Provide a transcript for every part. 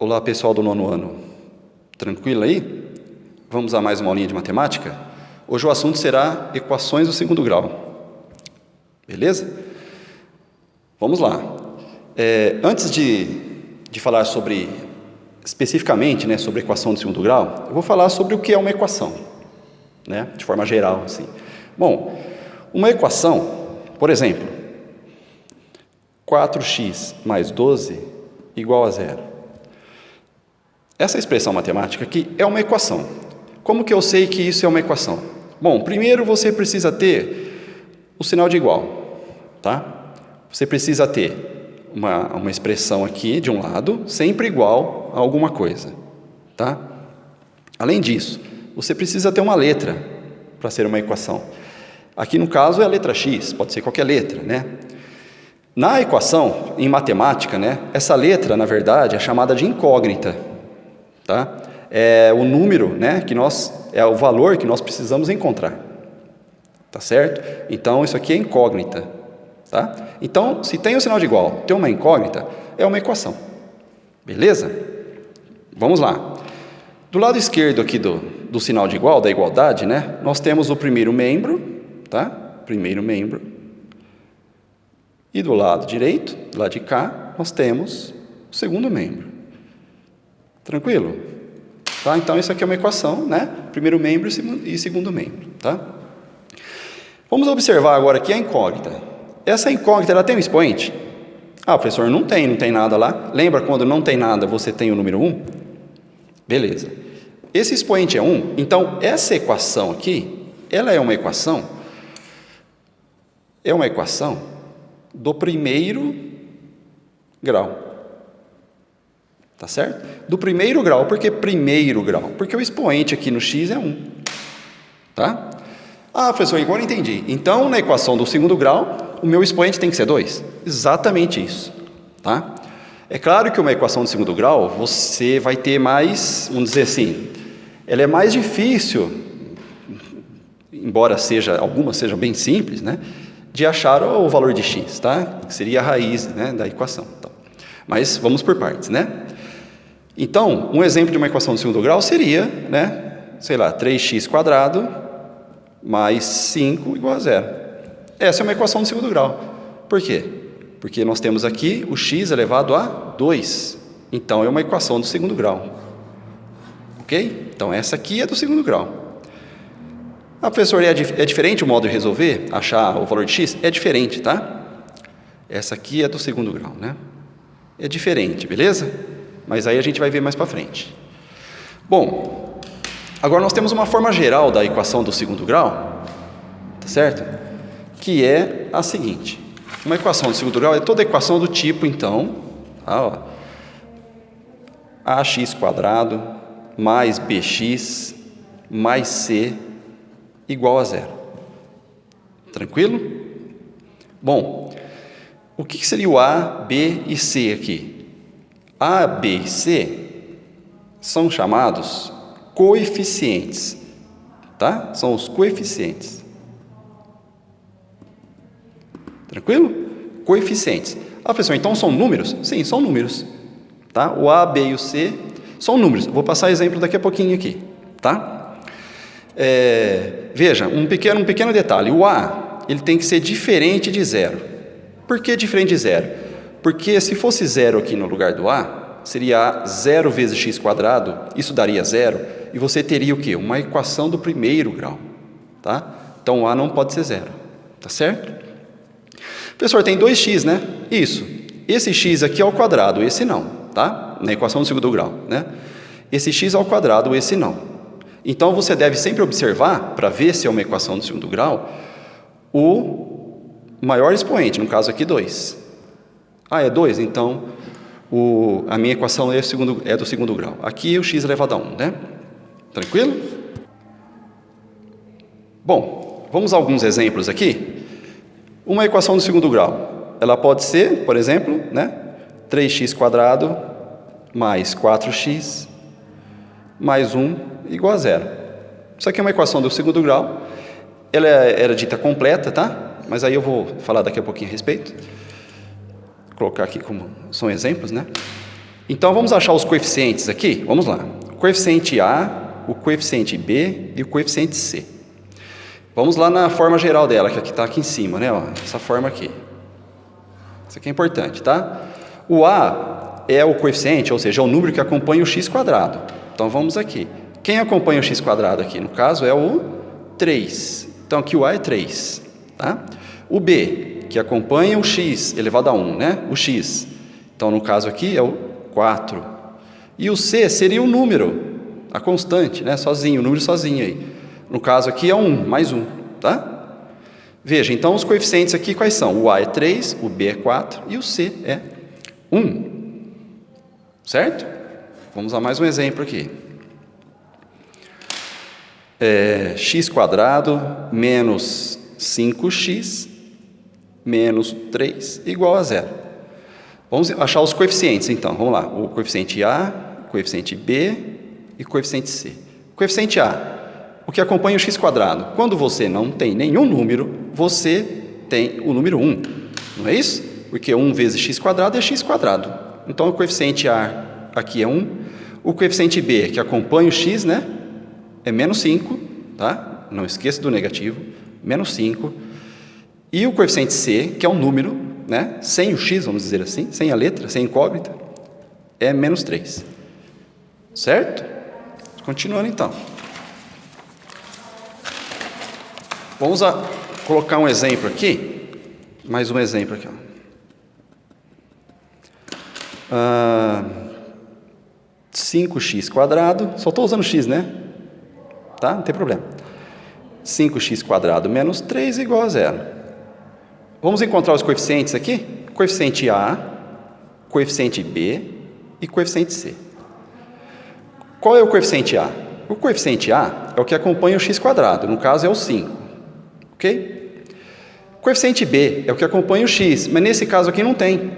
Olá, pessoal do nono ano. Tranquilo aí? Vamos a mais uma aulinha de matemática? Hoje o assunto será equações do segundo grau. Beleza? Vamos lá. Antes de falar especificamente, sobre equação do segundo grau, eu vou falar sobre o que é uma equação, de forma geral, assim. Bom, uma equação, por exemplo, 4x mais 12 igual a zero. Essa expressão matemática aqui é uma equação. Como que eu sei que isso é uma equação? Bom, primeiro você precisa ter o sinal de igual, tá? Você precisa ter uma expressão aqui de um lado, sempre igual a alguma coisa, tá? Além disso, você precisa ter uma letra para ser uma equação. Aqui no caso é a letra x, pode ser qualquer letra, Na equação, em matemática, essa letra, na verdade, é chamada de incógnita. Tá? É o número, é o valor que nós precisamos encontrar, tá certo? Então isso aqui é incógnita, tá? Então, se tem o sinal de igual, tem uma incógnita, é uma equação, beleza? Vamos lá. Do lado esquerdo aqui do sinal de igual, da igualdade, nós temos o primeiro membro, tá? Primeiro membro. E do lado direito, do lado de cá, nós temos o segundo membro. Tranquilo? Tá? Então, isso aqui é uma equação, Primeiro membro e segundo membro, tá? Vamos observar agora aqui a incógnita. Essa incógnita, ela tem um expoente? Professor, não tem nada lá. Lembra quando não tem nada, você tem o número 1? Beleza. Esse expoente é 1, então essa equação aqui, ela é uma equação do primeiro grau. Tá certo? Do primeiro grau. Por que primeiro grau? Porque o expoente aqui no x é 1. Tá? Professor, agora entendi. Então, na equação do segundo grau, o meu expoente tem que ser 2. Exatamente isso. Tá? É claro que uma equação de segundo grau, você vai ter mais, vamos dizer assim, ela é mais difícil, embora algumas sejam bem simples, de achar o valor de x, tá? Que seria a raiz, da equação. Então, mas vamos por partes, Então, um exemplo de uma equação de segundo grau seria, 3x² mais 5 igual a zero. Essa é uma equação de segundo grau. Por quê? Porque nós temos aqui o x elevado a 2. Então, é uma equação do segundo grau. Ok? Então, essa aqui é do segundo grau. Professor, é diferente o modo de resolver? Achar o valor de x? É diferente, tá? Essa aqui é do segundo grau, É diferente, beleza? Mas aí a gente vai ver mais para frente. Bom, agora nós temos uma forma geral da equação do segundo grau, tá certo? Que é a seguinte. Uma equação do segundo grau é toda equação do tipo, então, ax² mais bx mais c igual a zero. Tranquilo? Bom, o que seria o a, b e c aqui? A, B e C são chamados coeficientes, tá? São os coeficientes. Tranquilo? Coeficientes. Professor, então são números? Sim, são números, tá? O A, B e o C são números. Vou passar exemplo daqui a pouquinho aqui, tá? Veja, um pequeno detalhe. O A, ele tem que ser diferente de zero. Por que diferente de zero? Porque se fosse zero aqui no lugar do A, seria 0 vezes x², isso daria zero, e você teria o quê? Uma equação do primeiro grau, tá? Então, o A não pode ser zero, tá certo? Professor, tem 2x, Isso. Esse x aqui é ao quadrado, esse não, tá? Na equação do segundo grau, Esse x ao quadrado, esse não. Então, você deve sempre observar, para ver se é uma equação do segundo grau, o maior expoente, no caso aqui 2. É 2, então a minha equação é do segundo grau. Aqui o x elevado a 1, Tranquilo? Bom, vamos a alguns exemplos aqui. Uma equação do segundo grau, ela pode ser, por exemplo, 3x² mais 4x mais 1 igual a zero. Isso aqui é uma equação do segundo grau. Ela era dita completa, tá? Mas aí eu vou falar daqui a pouquinho a respeito. Vou colocar aqui como são exemplos, Então, vamos achar os coeficientes aqui? Vamos lá. O coeficiente A, o coeficiente B e o coeficiente C. Vamos lá na forma geral dela, que aqui está aqui em cima, né? Ó, essa forma aqui. Isso aqui é importante, tá? O A é o coeficiente, ou seja, é o número que acompanha o x². Então, vamos aqui. Quem acompanha o x² aqui? No caso, é o 3. Então, aqui o A é 3, tá? O B, que acompanha o x elevado a 1, né? O x. Então, no caso aqui, é o 4. E o C seria o número, a constante, né? Sozinho, o número sozinho aí. No caso aqui é 1, mais 1, tá? Veja, então os coeficientes aqui quais são? O A é 3, o B é 4 e o C é 1. Certo? Vamos a mais um exemplo aqui. X² menos 5x menos 3 igual a 0. Vamos achar os coeficientes, então. Vamos lá. O coeficiente A, o coeficiente B e o coeficiente C. O coeficiente A, o que acompanha o x². Quando você não tem nenhum número, você tem o número 1. Não é isso? Porque 1 vezes x² é x². Então, o coeficiente A aqui é 1. O coeficiente B, que acompanha o x, né, é menos 5. Tá? Não esqueça do negativo. Menos 5. E o coeficiente C, que é um número, né, sem o x, vamos dizer assim, sem a letra, sem incógnita, é menos 3. Certo? Continuando então. Vamos colocar um exemplo aqui. Mais um exemplo aqui. 5x², só estou usando x, né? Tá? Não tem problema. 5x² menos 3 igual a 0. Vamos encontrar os coeficientes aqui? Coeficiente A, coeficiente B e coeficiente C. Qual é o coeficiente A? O coeficiente A é o que acompanha o x², no caso é o 5. Ok? O coeficiente B é o que acompanha o x, mas nesse caso aqui não tem.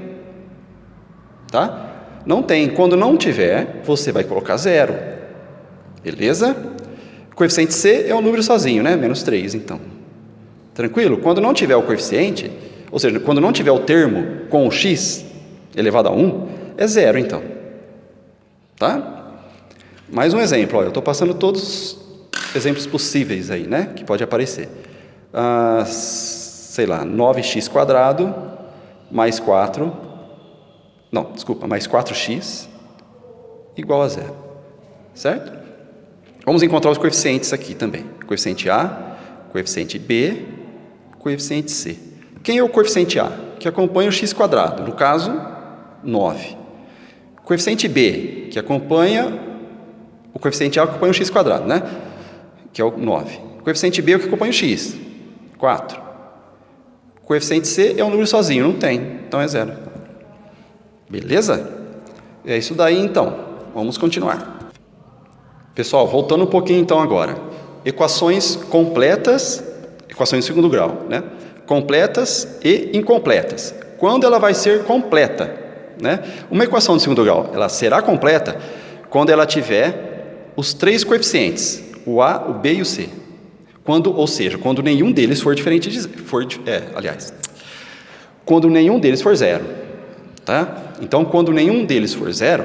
Tá? Não tem. Quando não tiver, você vai colocar 0. Beleza? O coeficiente C é um número sozinho, né? Menos 3, então. Tranquilo? Quando não tiver o coeficiente, ou seja, quando não tiver o termo com o x elevado a 1, é 0, então. Tá? Mais um exemplo. Ó, eu estou passando todos os exemplos possíveis aí, né? Que pode aparecer. Sei lá, 9x² mais 4... Não, desculpa, mais 4x igual a 0. Certo? Vamos encontrar os coeficientes aqui também. Coeficiente A, coeficiente B, coeficiente C. Quem é o coeficiente A? Que acompanha o x², no caso, 9. Coeficiente B, que acompanha... O coeficiente A acompanha o x², né? Que é o 9. Coeficiente B é o que acompanha o x, 4. Coeficiente C é um número sozinho, não tem, então é 0. Beleza? É isso daí, então. Vamos continuar. Pessoal, voltando um pouquinho então agora. Equações completas, equações de segundo grau, né? Completas e incompletas. Quando ela vai ser completa, né? Uma equação de segundo grau, ela será completa quando ela tiver os 3 coeficientes, o A, o B e o C. Ou seja, quando nenhum deles for diferente de... quando nenhum deles for 0. Tá? Então, quando nenhum deles for 0,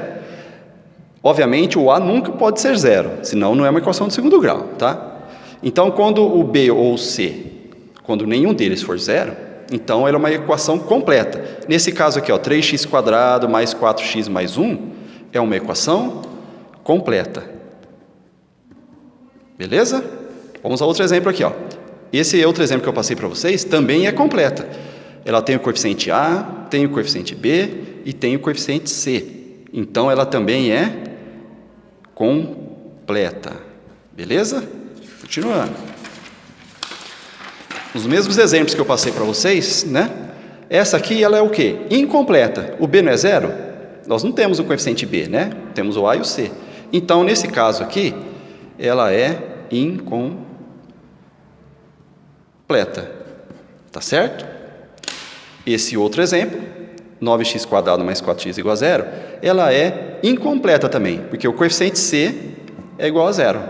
obviamente o A nunca pode ser 0, senão não é uma equação de segundo grau, tá? Então, quando o B ou o C, quando nenhum deles for 0, então ela é uma equação completa. Nesse caso aqui, ó, 3x² mais 4x mais 1 é uma equação completa. Beleza? Vamos a outro exemplo aqui, ó. Esse outro exemplo que eu passei para vocês também é completa. Ela tem o coeficiente A, tem o coeficiente B e tem o coeficiente C. Então, ela também é completa. Beleza? Continuando. Os mesmos exemplos que eu passei para vocês, né? Essa aqui, ela é o quê? Incompleta. O B não é 0? Nós não temos o coeficiente B, né? Temos o A e o C. Então, nesse caso aqui, ela é incompleta. Tá certo? Esse outro exemplo, 9x² mais 4x igual a 0, ela é incompleta também, porque o coeficiente C é igual a 0.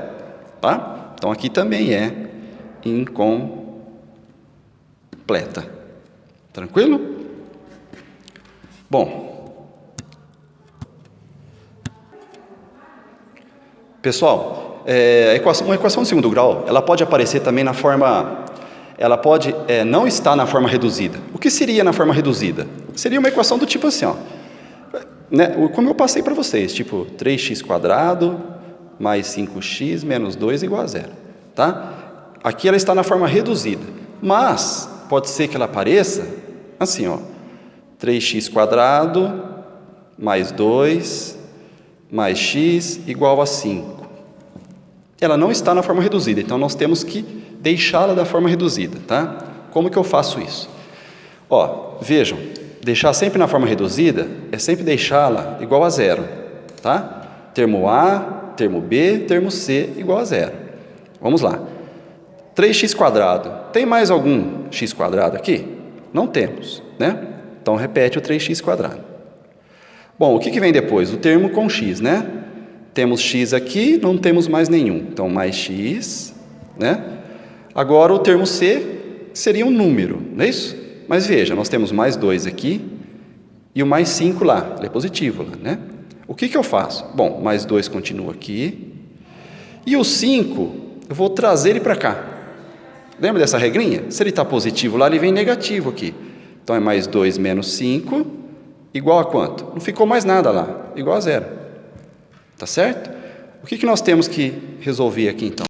Tá? Então, aqui também é incompleta. Tranquilo? Bom, Pessoal, uma equação de segundo grau, ela pode aparecer também na forma, ela pode não estar na forma reduzida. O que seria na forma reduzida? Seria uma equação do tipo assim, ó, né, como eu passei para vocês, tipo 3x² mais 5x menos 2 igual a zero, tá? Aqui ela está na forma reduzida, mas pode ser que ela apareça assim, ó, 3x² mais 2 mais x igual a 5. Ela não está na forma reduzida, então nós temos que deixá-la da forma reduzida, tá? Como que eu faço isso? Ó, vejam, deixar sempre na forma reduzida é sempre deixá-la igual a zero, tá? Termo A, termo B, termo C igual a zero. Vamos lá. 3x². Tem mais algum x² aqui? Não temos, né? Então repete o 3x². Bom, o que vem depois? O termo com x, né? Temos x aqui, não temos mais nenhum. Então, mais x, né? Agora, o termo c seria um número, não é isso? Mas veja, nós temos mais 2 aqui e o mais 5 lá. Ele é positivo lá, né? O que eu faço? Bom, mais 2 continua aqui. E o 5, eu vou trazer ele para cá. Lembra dessa regrinha? Se ele está positivo lá, ele vem negativo aqui. Então, é mais 2 menos 5, igual a quanto? Não ficou mais nada lá, igual a zero. Tá certo? O que nós temos que resolver aqui, então?